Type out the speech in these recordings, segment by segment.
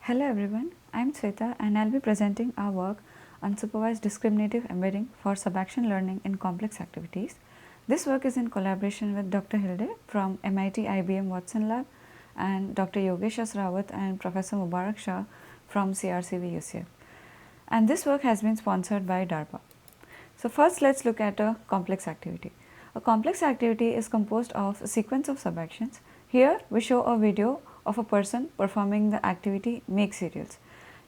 Hello everyone, I am Sweta and I will be presenting our work Unsupervised Discriminative Embedding for Subaction Learning in Complex Activities. This work is in collaboration with Dr. Hilde from MIT IBM Watson Lab and Dr. Yogesh Rawat and Professor Mubarak Shah from CRCV UCF. And this work has been sponsored by DARPA. So first let's look at a complex activity. A complex activity is composed of a sequence of subactions. Here we show a video of a person performing the activity make cereals.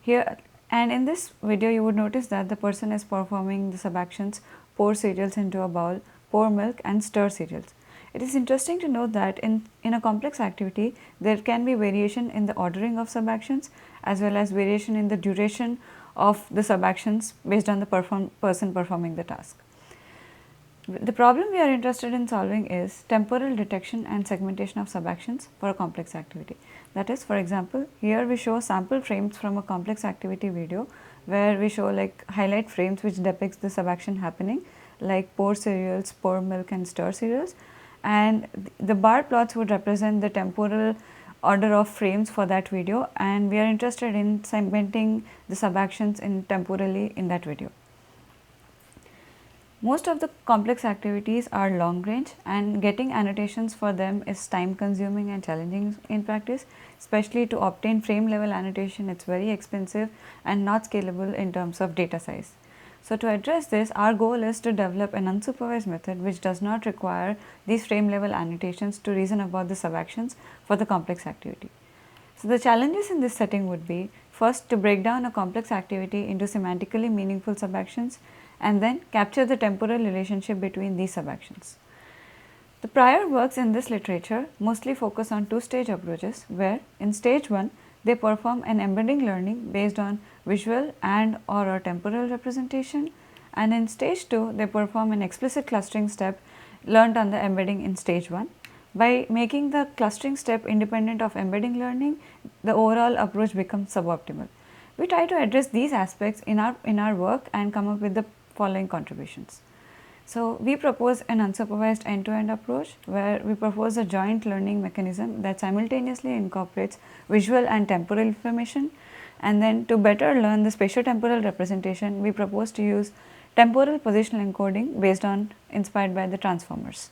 Here and in this video you would notice that the person is performing the subactions pour cereals into a bowl, pour milk and stir cereals. It is interesting to note that in a complex activity there can be variation in the ordering of subactions as well as variation in the duration of the subactions based on the person performing the task. The problem we are interested in solving is temporal detection and segmentation of subactions for a complex activity. That is, for example, here we show sample frames from a complex activity video where we show highlight frames which depicts the subaction happening like pour cereals, pour milk and stir cereals, and the bar plots would represent the temporal order of frames for that video, and we are interested in segmenting the subactions temporally in that video. Most of the complex activities are long range and getting annotations for them is time consuming and challenging in practice, especially to obtain frame level annotation. It is very expensive and not scalable in terms of data size. So, to address this, our goal is to develop an unsupervised method which does not require these frame level annotations to reason about the subactions for the complex activity. So, the challenges in this setting would be first to break down a complex activity into semantically meaningful subactions and then capture the temporal relationship between these subactions. The prior works in this literature mostly focus on two-stage approaches where in stage 1 they perform an embedding learning based on visual and or a temporal representation, and in stage 2 they perform an explicit clustering step learned on the embedding in stage 1. By making the clustering step independent of embedding learning, the overall approach becomes suboptimal. We try to address these aspects in our work and come up with the following contributions. So, we propose an unsupervised end-to-end approach where we propose a joint learning mechanism that simultaneously incorporates visual and temporal information, and then to better learn the spatiotemporal representation we propose to use temporal positional encoding based on inspired by the transformers.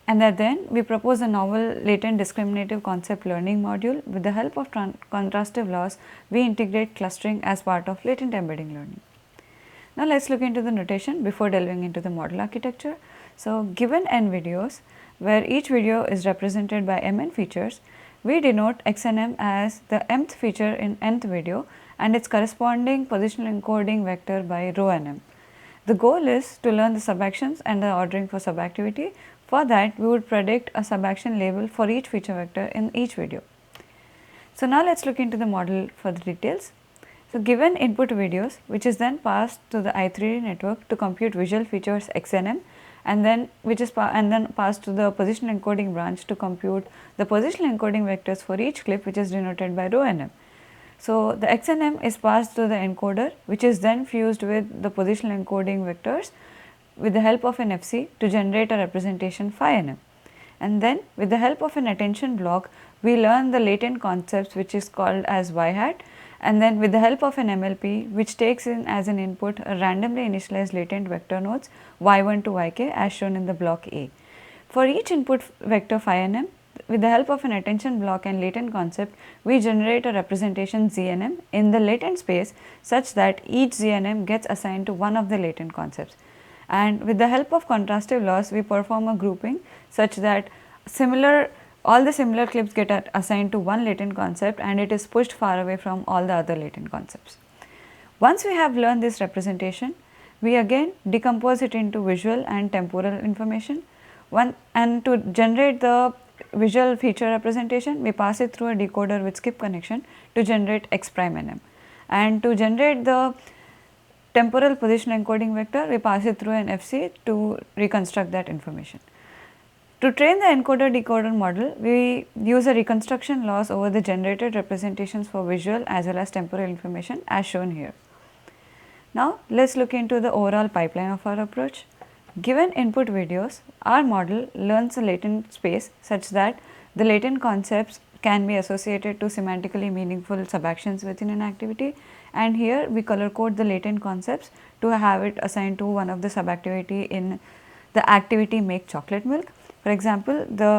And then we propose a novel latent discriminative concept learning module. With the help of contrastive laws, we integrate clustering as part of latent embedding learning. Now, let us look into the notation before delving into the model architecture. So, given n videos where each video is represented by mn features, we denote xnm as the mth feature in nth video and its corresponding positional encoding vector by rho nm. The goal is to learn the subactions and the ordering for subactivity. For that, we would predict a subaction label for each feature vector in each video. So, now let us look into the model for the details. So, given input videos which is then passed to the I3D network to compute visual features xnm, and then passed to the positional encoding branch to compute the positional encoding vectors for each clip which is denoted by rho nm. So, the xnm is passed to the encoder which is then fused with the positional encoding vectors with the help of an FC to generate a representation phi nm. And then with the help of an attention block we learn the latent concepts which is called as y hat, and then with the help of an MLP which takes in as an input a randomly initialized latent vector nodes y1 to yk as shown in the block A. For each input vector phi nm, with the help of an attention block and latent concept, we generate a representation znm in the latent space such that each znm gets assigned to one of the latent concepts. And with the help of contrastive laws, we perform a grouping such that all the similar clips get assigned to one latent concept and it is pushed far away from all the other latent concepts. Once we have learned this representation, we again decompose it into visual and temporal information. And to generate the visual feature representation, we pass it through a decoder with skip connection to generate x prime nm. And to generate the temporal position encoding vector, we pass it through an FC to reconstruct that information. To train the encoder decoder model, we use a reconstruction loss over the generated representations for visual as well as temporal information as shown here. Now, let us look into the overall pipeline of our approach. Given input videos, our model learns a latent space such that the latent concepts can be associated to semantically meaningful subactions within an activity, and here we color code the latent concepts to have it assigned to one of the subactivity in the activity make chocolate milk. For example, the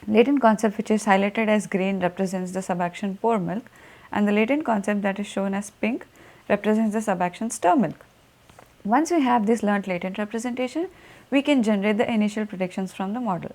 latent concept which is highlighted as green represents the subaction pour milk, and the latent concept that is shown as pink represents the subaction stir milk. Once we have this learned latent representation, we can generate the initial predictions from the model.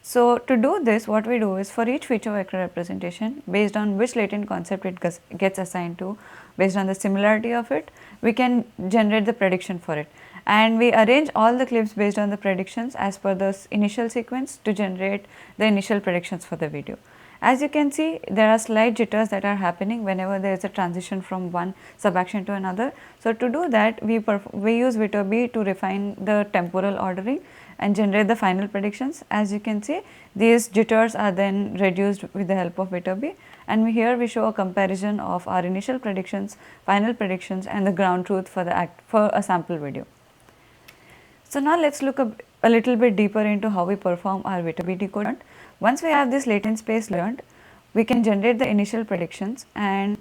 So, to do this, what we do is for each feature vector representation, based on which latent concept it gets assigned to, based on the similarity of it, we can generate the prediction for it. And we arrange all the clips based on the predictions as per the initial sequence to generate the initial predictions for the video. As you can see, there are slight jitters that are happening whenever there is a transition from one subaction to another. So, to do that, we use Viterbi to refine the temporal ordering and generate the final predictions. As you can see, these jitters are then reduced with the help of Viterbi, and here we show a comparison of our initial predictions, final predictions, and the ground truth for a sample video. So, now let us look a little bit deeper into how we perform our Viterbi decoding. Once we have this latent space learned, we can generate the initial predictions, and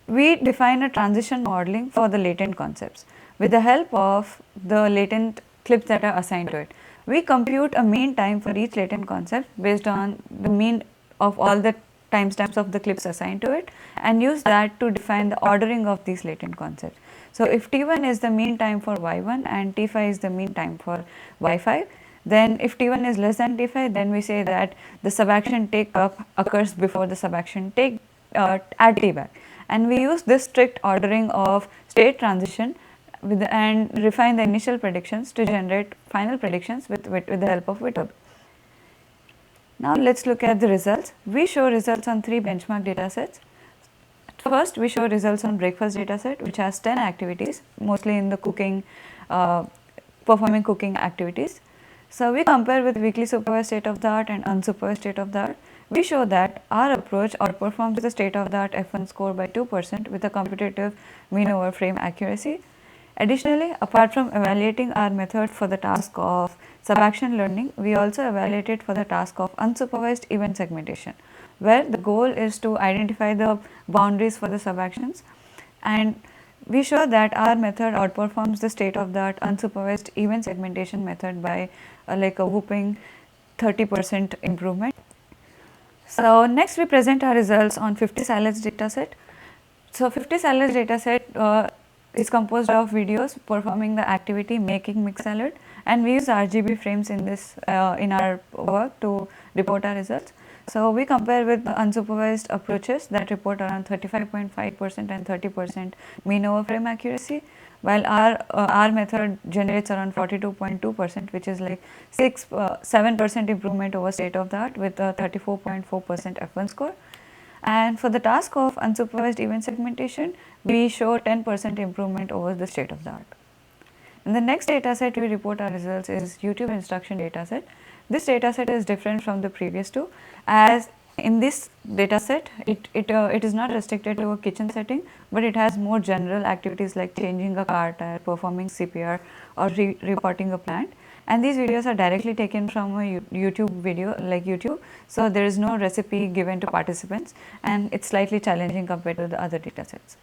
we define a transition modeling for the latent concepts with the help of the latent clips that are assigned to it. We compute a mean time for each latent concept based on the mean of all the timestamps of the clips assigned to it, and use that to define the ordering of these latent concepts. So, if T1 is the mean time for Y1 and T5 is the mean time for Y5, then if T1 is less than T5, then we say that the subaction take up occurs before the subaction take at T back, and we use this strict ordering of state transition and refine the initial predictions to generate final predictions with the help of Viterbi. Now, let us look at the results. We show results on 3 benchmark data sets. First, we show results on breakfast data set, which has 10 activities, mostly in the cooking, performing cooking activities. So, we compare with weekly supervised state of the art and unsupervised state of the art. We show that our approach outperforms the state of the art F1 score by 2% with a competitive mean over frame accuracy. Additionally, apart from evaluating our method for the task of subaction learning, we also evaluate it for the task of unsupervised event segmentation, where the goal is to identify the boundaries for the subactions, and we show that our method outperforms the state of the art unsupervised event segmentation method by like a whooping 30% improvement. So, next we present our results on 50 salads data set. So, 50 salads data set is composed of videos performing the activity making mixed salad, and we use RGB frames in this in our work to report our results. So, we compare with unsupervised approaches that report around 35.5% and 30% mean over frame accuracy, while our method generates around 42.2%, which is like 7% improvement over state of the art with a 34.4% F1 score. And for the task of unsupervised event segmentation, we show 10% improvement over the state of the art. In the next data set we report our results is YouTube instruction data set. This data set is different from the previous two, as in this data set it is not restricted to a kitchen setting, but it has more general activities like changing a car tire, performing CPR, or repotting a plant. And these videos are directly taken from a YouTube video like YouTube. So, there is no recipe given to participants, and it is slightly challenging compared to the other data sets.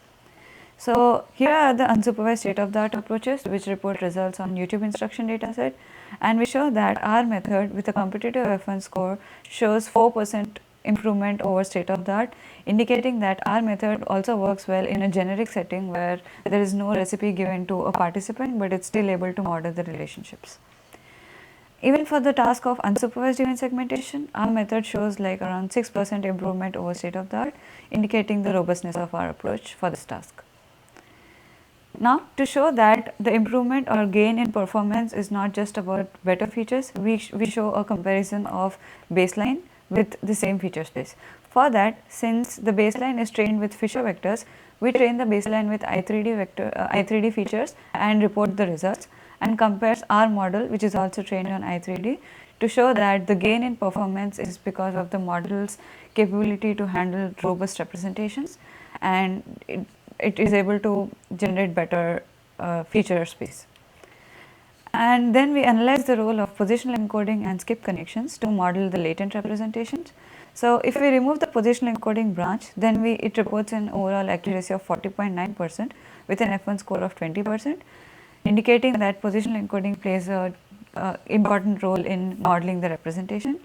So, here are the unsupervised state of the art approaches which report results on YouTube instruction data set, and we show that our method with a competitive F1 score shows 4% improvement over state of the art, indicating that our method also works well in a generic setting where there is no recipe given to a participant, but it is still able to model the relationships. Even for the task of unsupervised event segmentation, our method shows like around 6% improvement over state of the art, indicating the robustness of our approach for this task. Now, to show that the improvement or gain in performance is not just about better features, we show a comparison of baseline with the same feature space. For that, since the baseline is trained with Fisher vectors, we train the baseline with I3D features and report the results, and compares our model, which is also trained on I3D, to show that the gain in performance is because of the model's capability to handle robust representations, and it is able to generate better feature space. And then we analyze the role of positional encoding and skip connections to model the latent representations. So, if we remove the positional encoding branch, then it reports an overall accuracy of 40.9% with an F1 score of 20%, indicating that positional encoding plays a important role in modeling the representation.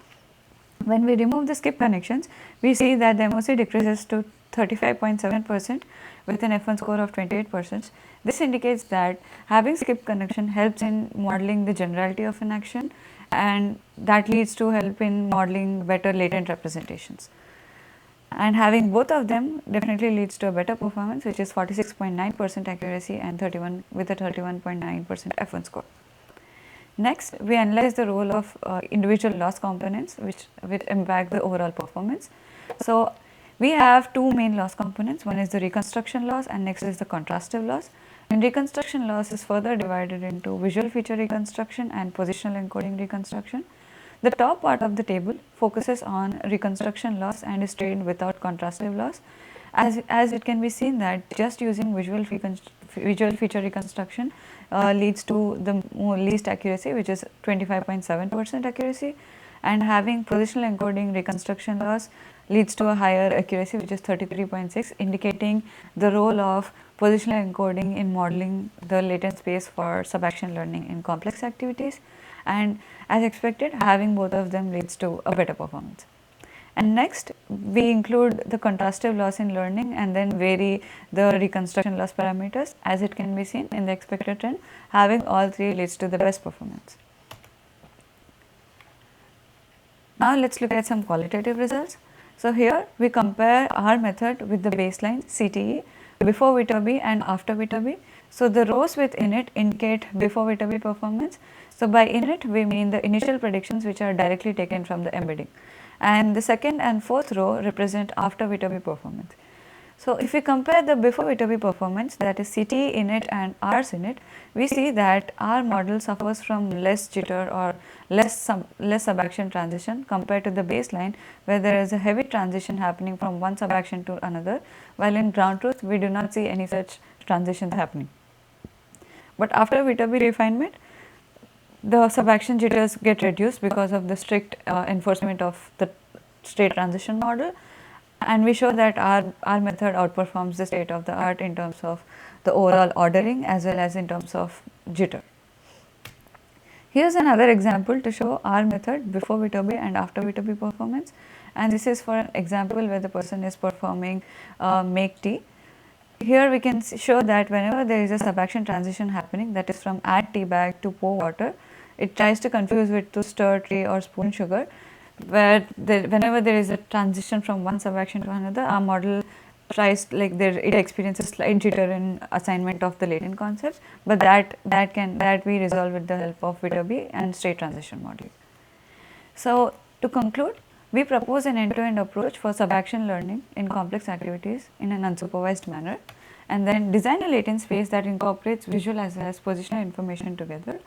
When we remove the skip connections, we see that the MOC decreases to 35.7% with an F1 score of 28%. This indicates that having skip connection helps in modeling the generality of an action, and that leads to help in modeling better latent representations. And having both of them definitely leads to a better performance, which is 46.9% accuracy and 31 with a 31.9% F1 score. Next, we analyze the role of individual loss components which impact the overall performance. So, we have two main loss components, one is the reconstruction loss and next is the contrastive loss. And reconstruction loss is further divided into visual feature reconstruction and positional encoding reconstruction. The top part of the table focuses on reconstruction loss and is trained without contrastive loss. As it can be seen that just using visual feature reconstruction leads to the least accuracy, which is 25.7% accuracy, and having positional encoding reconstruction loss leads to a higher accuracy, which is 33.6, indicating the role of positional encoding in modeling the latent space for subaction learning in complex activities. And as expected, having both of them leads to a better performance. And next, we include the contrastive loss in learning and then vary the reconstruction loss parameters. As it can be seen in the expected trend, having all three leads to the best performance. Now, let us look at some qualitative results. So, here we compare our method with the baseline CTE before Viterbi and after Viterbi. So, the rows with init indicate before Viterbi performance. So, by init we mean the initial predictions which are directly taken from the embedding, and the second and fourth row represent after Viterbi performance. So, if we compare the before Viterbi performance, that is CTE init and Rs init, we see that our model suffers from less jitter or less subaction transition compared to the baseline, where there is a heavy transition happening from one subaction to another, while in ground truth we do not see any such transitions happening. But after Viterbi refinement, the subaction jitters get reduced because of the strict enforcement of the state transition model, and we show that our method outperforms the state of the art in terms of the overall ordering as well as in terms of jitter. Here is another example to show our method before Viterbi and after Viterbi performance, and this is for an example where the person is performing make tea. Here we can show that whenever there is a subaction transition happening, that is from add tea bag to pour water, it tries to confuse with to stir tea or spoon sugar, where whenever there is a transition from one subaction to another, our model tries it experiences slight jitter in assignment of the latent concepts, but that we resolve with the help of Viterbi and state transition module. So, to conclude, we propose an end-to-end approach for subaction learning in complex activities in an unsupervised manner, and then design a latent space that incorporates visual as well as positional information together.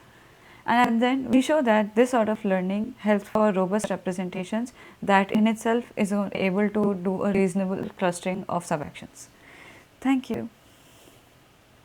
And then we show that this sort of learning helps for robust representations that in itself is able to do a reasonable clustering of subactions. Thank you.